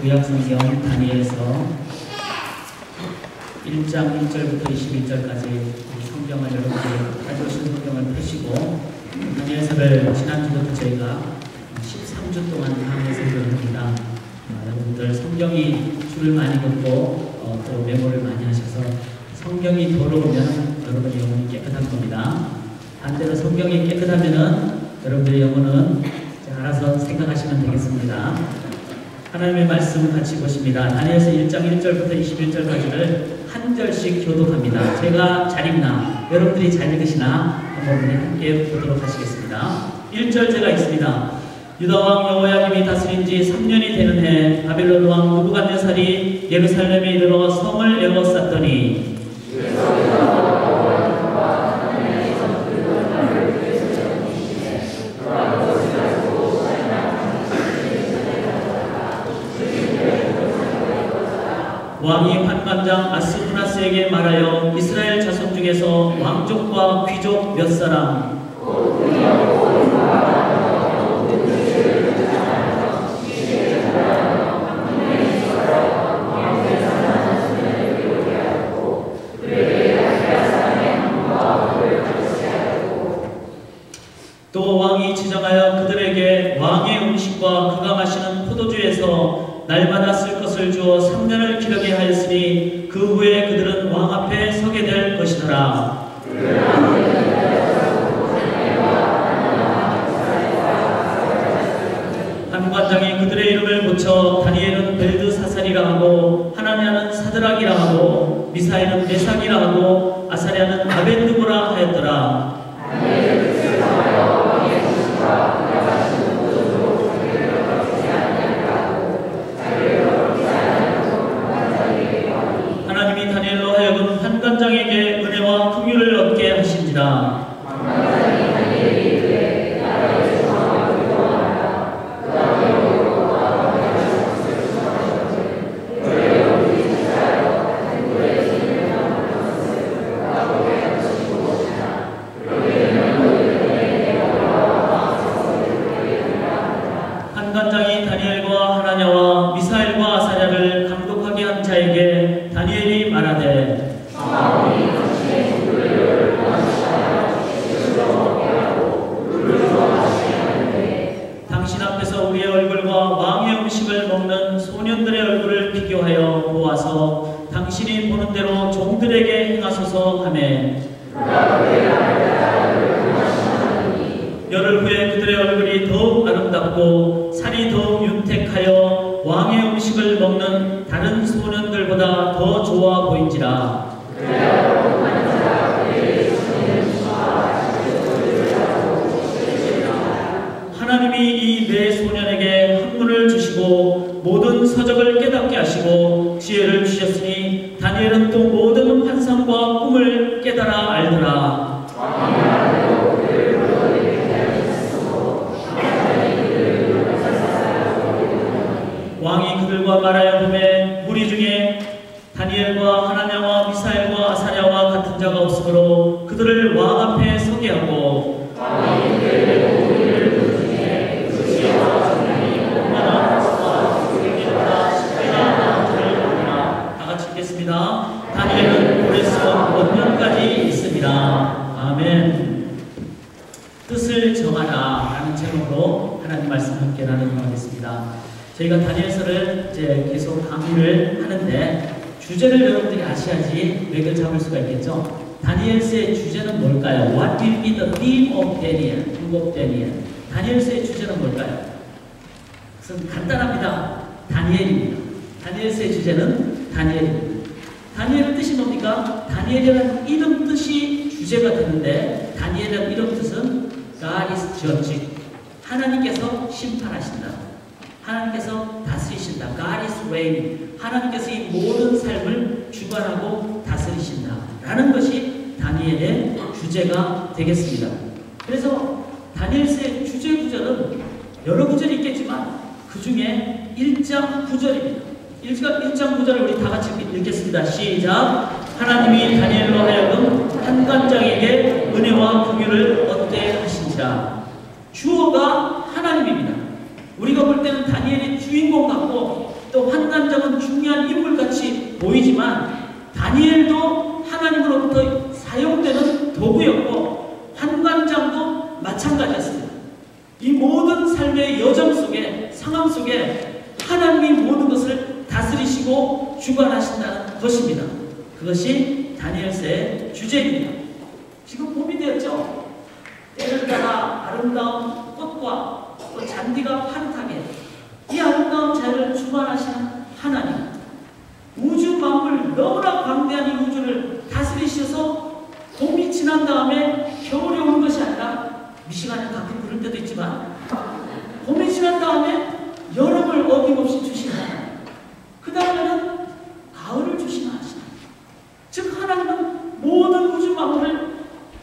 구약성경 다니엘서 1장 1절부터 21절까지 성경을 여러분들이 가져오신 성경을 펴시고 다니엘서를 지난주부터 저희가 13주 동안 강의 설교를 합니다. 여러분들 성경이 줄을 많이 긋고 또 메모를 많이 하셔서 성경이 더러우면 여러분의 영혼이 깨끗한 겁니다. 반대로 성경이 깨끗하면은 여러분들의 영혼은 알아서 생각하시면 되겠습니다. 하나님의 말씀을 같이 보십니다. 다니엘서 1장 1절부터 21절까지를 한 절씩 교독합니다. 제가 잘 읽나 여러분들이 잘 읽으시나 한번 우리 함께 보도록 하시겠습니다. 1절 제가 읽습니다. 유다왕 여호야김이 다스린 지 3년이 되는 해 바벨론 왕 느부갓네살이 예루살렘에 이르러 성을 에워쌌더니 왕이 환관장 아스푸나스에게 말하여 이스라엘 자손 중에서 왕족과 귀족 몇 사람 또 왕이 지정하여 그들에게 왕의 음식과 그가 마시는 포도주에서 날마다 쓸 것을 주어 3년을 기르게 하였으니 그 후에 그들은 왕 앞에 서게 될 것이더라. 한 관장이 그들의 이름을 고쳐 다니엘은 벨드사살이라 하고 하나냐는 사드락이라 하고 미사엘은 메삭이라 하고 아사랴는 아벤느고라 하였더라. 하나님이 다니엘로 하여금 한 관장에게 은혜와 긍휼을 얻게 하신지라. 한 관장이 다니엘과 하나냐와 미사엘과 아사랴를 감독하게 한 자에게 다니엘이 말하되 당신 앞에서 우리의 얼굴과 왕의 음식을 먹는 소년들의 얼굴을 비교하여 보아서 당신이 보는 대로 종들에게 행하소서 하매 열흘 후에 그들의 얼굴이 더욱 아름답고 살이 더욱 윤택하여 왕의 음식을 먹는 다른 소년들보다 더 좋아 보인지라. 하나님이 이 네 소년에게 학문을 주시고 모든 서적을 깨닫게 하시고 지혜를 주셨으니 다니엘은 또 모든 환상과 꿈을 깨달아 알더라. 왕이 그들과 말하여 보매 무리 중에 다니엘과 하나냐와 미사엘과 아사랴와 같은 자가 없으므로 그들을 왕 앞에 서게 하고 다 같이 읽겠습니다. 다니엘은 고레스원 원년까지 있습니다. 아멘. 뜻을 정하라 라는 제목으로 하나님 말씀 함께 나누도록 하겠습니다. 저희가 다니엘서를 이제 계속 강의를 하는데 주제를 여러분들이 아셔야지 맥을 잡을 수가 있겠죠. 다니엘서의 주제는 뭘까요? What will be the theme of Daniel? Book of Daniel. 다니엘서의 주제는 뭘까요? 그것은 간단합니다. 다니엘입니다. 다니엘서의 주제는 다니엘입니다. 다니엘의 뜻이 뭡니까? 다니엘이라는 이름 뜻이 주제가 되는데 다니엘이라는 이름 뜻은 God is judging. 하나님께서 심판하신다. 하나님께서 다스리신다. God is reigning. 하나님께서 이 모든 삶을 주관하고 다스리신다. 라는 것이 다니엘의 주제가 되겠습니다. 그래서 다니엘서의 주제 구절은 여러 구절이 있겠지만 그 중에 1장 9절입니다. 1장 9절을 우리 다 같이 읽겠습니다. 시작. 하나님이 다니엘로 하여금 한 관장에게 은혜와 긍휼을 얻게 하신지라. 주어가 하나님입니다. 우리가 볼 때는 다니엘이 주인공 같고 또 한 환관장은 중요한 인물같이 보이지만 다니엘도 하나님으로부터 사용되는 도구였고 환관장도 마찬가지였습니다. 이 모든 삶의 여정 속에, 상황 속에 하나님이 모든 것을 다스리시고 주관하신다는 것입니다. 그것이 다니엘서의 주제입니다. 지금 봄이 되었죠. 때를 따라 아름다운 꽃과 또 잔디가 파릇하게 이 아름다운 자연을 주관하시는 하나님, 우주 만물 너무나 광대한 이 우주를 다스리셔서 봄이 지난 다음에 겨울이 오는 것이 아니라 미시간에 가끔 그럴 때도 있지만 봄이 지난 다음에 여름을 어김없이 주시는 하나님, 그 다음에는 가을을 주시는 하나님. 즉 하나님은 모든 우주 만물을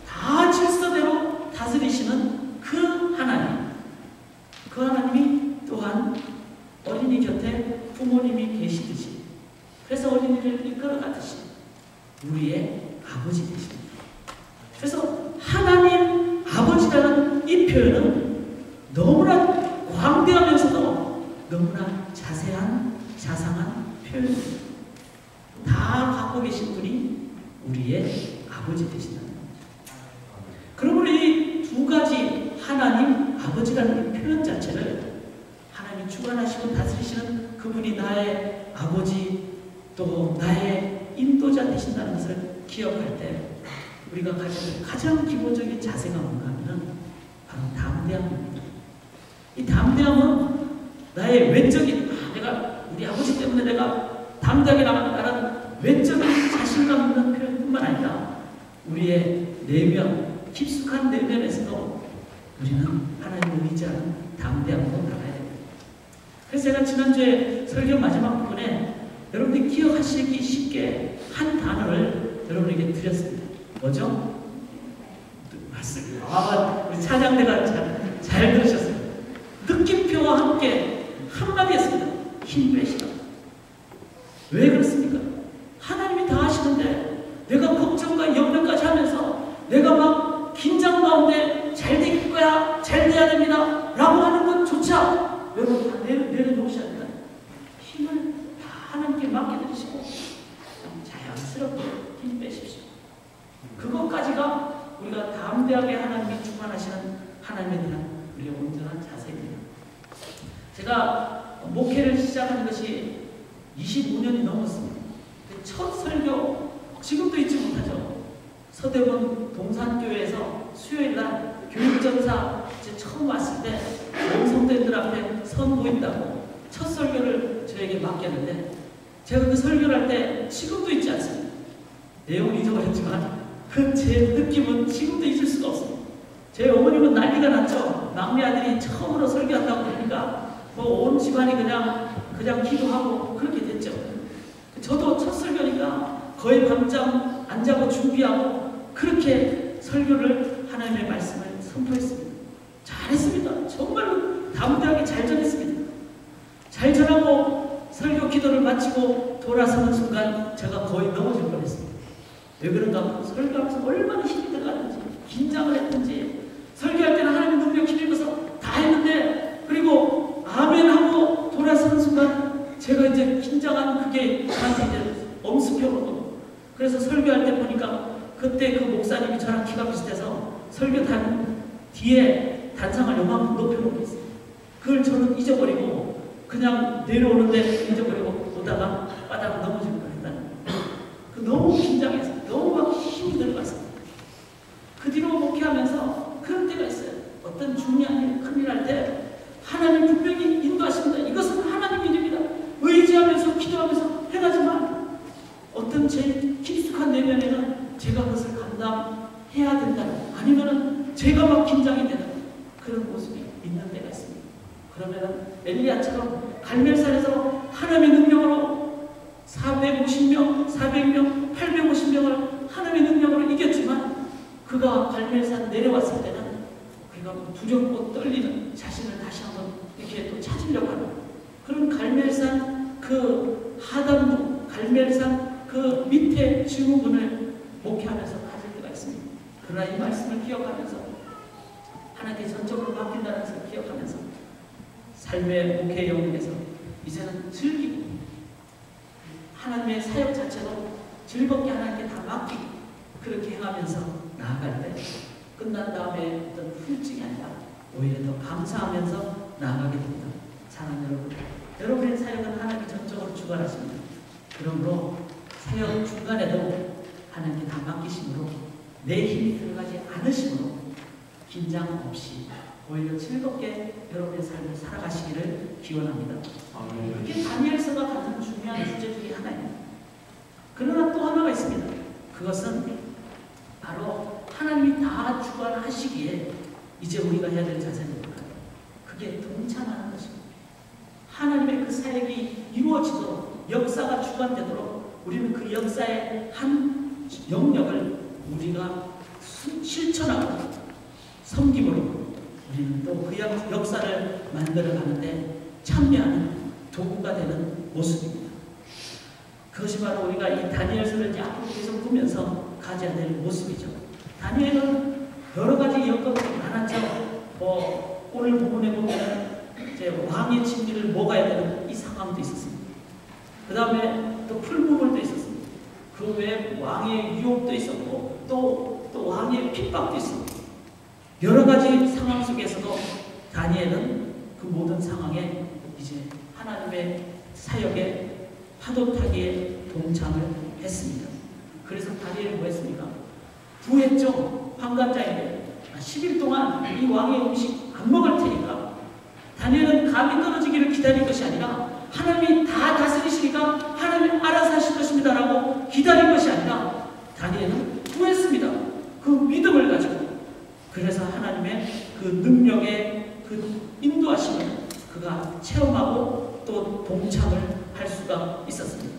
다 질서대로 다스리시는 그 하나님, 그 하나님이 또한 어린이 곁에 부모님이 계시듯이, 그래서 어린이를 이끌어가듯이 우리의 아버지 되십니다. 그래서 하나님 아버지라는 이 표현은 너무나 광대하면서도 너무나 자상한 표현입니다. 다 갖고 계신 분이 우리의 아버지 되신다는 겁니다. 그러므로 이 두 가지 하나님 아버지라는 이 표현 자체를 하나님이 주관하시고 다스리시는 그분이 나의 아버지 또 나의 인도자 되신다는 것을 기억할 때 우리가 가장 기본적인 자세가 뭔가 하면 바로 담대함입니다. 이 담대함은 나의 외적인 내가 우리 아버지 때문에 내가 담대하게 나간다는 외적인 자신감 있는 표현뿐만 아니라 우리의 내면, 깊숙한 내면에서도 우리는 하나님을 의지하는 담대함으로 나가야 됩니다. 그래서 제가 지난주에 설교 마지막 부분에 여러분들이 기억하시기 쉽게 한 단어를 여러분에게 드렸습니다. 뭐죠? 맞습니다. 우리 차장대가 잘 들으셨어요. 느낌표와 함께 한마디 했습니다. 힘 빼시라. 왜 그렇습니까? 하나님이 다 하시는데 내가 걱정과 염려까지 하면서 내가 막 긴장 가운데 잘 될 거야, 잘 돼야 됩니다 라고 하는 것조차 여러분 다 내려놓으셔야 됩니다. 힘을 다 하나님께 맡겨드리시고 자연스럽게 힘 빼십시오. 그것까지가 우리가 담대하게 하나님이 주관하시는 하나님에 대한 우리의 온전한 자세입니다. 제가 목회를 시작한 것이 25년이 넘었습니다. 첫 설교, 지금도 잊지 못하죠. 서대문 동산교회에서 수요일날 교육전사 처음 왔을 때 온 성도님들 앞에 선보인다고 첫 설교를 저에게 맡겼는데 제가 그 설교를 할 때 지금도 잊지 않습니다. 내용은 잊어버렸지만 그 제 느낌은 지금도 잊을 수가 없습니다. 제 어머님은 난리가 났죠. 막내 아들이 처음으로 설교한다고 그러니까 뭐 온 집안이 그냥 기도하고 그렇게 됐죠. 저도 첫 설교니까 거의 밤잠 안 자고 준비하고 그렇게 설교를 하나님의 말씀을 선포했습니다. 잘했습니다. 정말로 담대하게 잘 전했습니다. 잘 전하고 설교 기도를 마치고 돌아서는 순간 제가 거의 넘어질 뻔했습니다. 왜 그런가 하면 설교하면서 얼마나 힘이 들어갔는지 긴장을 했는지 설교할 때는 하나님의 능력 힘입어서 다 했는데 그리고 아멘 하고 돌아서는 순간 제가 이제 긴장한 그게 저한테 이제 엄습해오고 그래서 설교할 때 보니까 그때 그 목사님이 저랑 키가 비슷해서 설교단 뒤에 단상을 요만큼 높여놓고 있어요. 그걸 저는 잊어버리고 그냥 내려오는데 잊어버리고 오다가 바닥으로 넘어질 뻔했다는 그 너무 긴장해서 너무 막 힘이 들어갔어요. 그 뒤로 목회하면서 그런 때가 있어요. 어떤 중요한 일, 큰일 할 때 하나님 분명히 인도하십니다. 이것은 하나님 일입니다. 의지하면서 기도하면서 해가지만 어떤 제 깊숙한 내면에는 제가 그것을 감당해야 된다는 아니면은 제가 막 긴장이 되는 그런 모습이 있는 때가 있습니다. 그러면은 엘리야처럼 갈멜산에서 하나님의 능력으로 450명, 400명, 850명을 하나님의 능력으로 이겼지만 그가 갈멜산 내려왔을 때는 그가 두렵고 떨리는 자신을 다시 한번 이렇게 또 찾으려고 하는 그런 갈멜산 그 하단부, 갈멜산 그 밑에 증후군을 목회하면서 가질 때가 있습니다. 그러나 이 말씀을 기억하면서 하나님께 전적으로 맡긴다는 것을 기억하면서 삶의 목회 영역에서 이제는 즐기고 하나님의 사역 자체도 즐겁게 하나님께 다 맡기고 그렇게 행하면서 나아갈 때 끝난 다음에 어떤 후유증이 아니라 오히려 더 감사하면서 나아가게 됩니다. 사랑하는 여러분, 여러분의 사역은 하나님이 전적으로 주관하십니다. 그러므로 사역 중간에도 하나님께 다 맡기심으로 내 힘이 들어가지 않으심으로 긴장 없이 오히려 즐겁게 여러분의 삶을 살아가시기를 기원합니다. 그게 다니엘서가 가장 중요한 주제 중에 하나입니다. 그러나 또 하나가 있습니다. 그것은 바로 하나님이 다 주관하시기에 이제 우리가 해야 될 자세는 뭘까요? 그게 동참하는 것입니다. 하나님의 그 사역이 이루어지도록 역사가 주관되도록 우리는 그 역사의 한 영역을 우리가 실천하고 섬김으로 우리는 또 그 역사를 만들어가는데 참여하는 도구가 되는 모습입니다. 그것이 바로 우리가 이 다니엘서를 이제 앞으로 계속 보면서 가져야 될 모습이죠. 다니엘은 여러 가지 여건들이 많았죠. 오늘 부분에 보면 이제 왕의 진미를 먹어야 되는 이 상황도 있었습니다. 그 다음에 또 풀무불도 있었습니다. 그 외에 왕의 유혹도 있었고 또 왕의 핍박도 있었고 여러 가지 상황 속에서도 다니엘은 그 모든 상황에 이제 하나님의 사역에 파도 타기에 동참을 했습니다. 그래서 다니엘은 뭐 했습니까? 구했죠. 환관자에게 10일 동안 이 왕의 음식 안 먹을 테니까. 다니엘은 감이 떨어지기를 기다린 것이 아니라 하나님이 다 다스리시니까 하나님이 알아서 하실 것입니다 라고 기다린 것이 아니라 다니엘은 구했습니다. 그 믿음을 가지고. 그래서 하나님의 그 능력의 그 인도하심을 그가 체험하고 또 동참을 할 수가 있었습니다.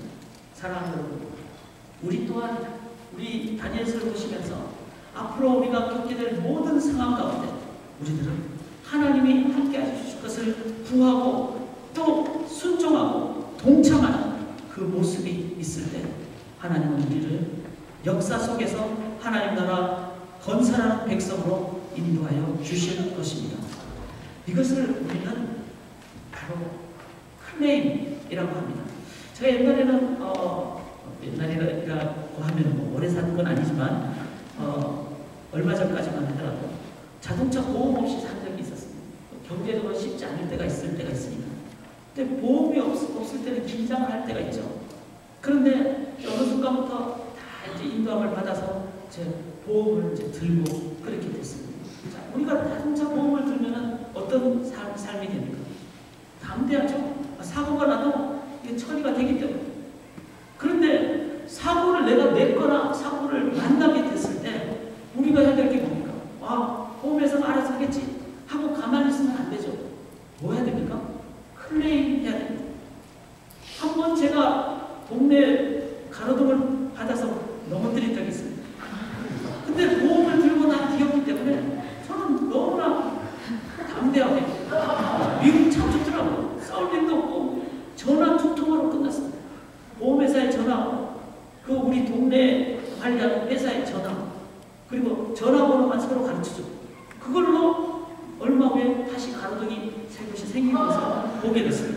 사랑하는 여러분, 우리 또한 우리 다니엘서를 보시면서 앞으로 우리가 겪게 될 모든 상황 가운데 우리들은 하나님이 함께 해주실 것을 구하고 또 순종하고 동참하는 그 모습이 있을 때 하나님은 우리를 역사 속에서 하나님 나라 건설하는 백성으로 인도하여 주실 것입니다. 이것을 우리는 바로 클레임이라고 합니다. 제가 옛날에는 옛날이라고 하면 뭐 오래 사는 건 아니지만 얼마 전까지만 하더라도 자동차 보험 없이 산 적이 있었습니다. 경제적으로 쉽지 않을 때가 있을 때가 있습니다. 근데 보험이 없을 때는 긴장을 할 때가 있죠. 그런데 어느 순간부터 다 이제 인도함을 받아서 이제 보험을 이제 들고 그렇게 됐습니다. 자, 우리가 자동차 보험을 들면은 어떤 삶이 됩니까? 담대하죠. 사고가 나도 이게 처리가 되기 때문에. 그런데 사고를 내가 냈거나 사고를 만나게 됐을 때 우리가 해야 될 게 뭡니까? 보험회사가 알아서 하겠지 하고 가만히 있으면 안 되죠. 뭐 해야 됩니까? 클레임 해야 됩니다. 한번 제가 동네 가로등을 받아서 넘어뜨린 적이 있습니다. 근데 보험을 들고 난 기억이기 때문에 저는 너무나 담대하게 미국 참 좋더라고요. 싸울 일도 없고 전화 두 통화로 끝났습니다. 보험회사에 전화하고 그 우리 동네 관리하는 회사에 전화 그리고 전화번호만 서로 가르쳐주고 그걸로 얼마 후에 다시 가로등이 새 곳이 생기면서 보게 됐습니다.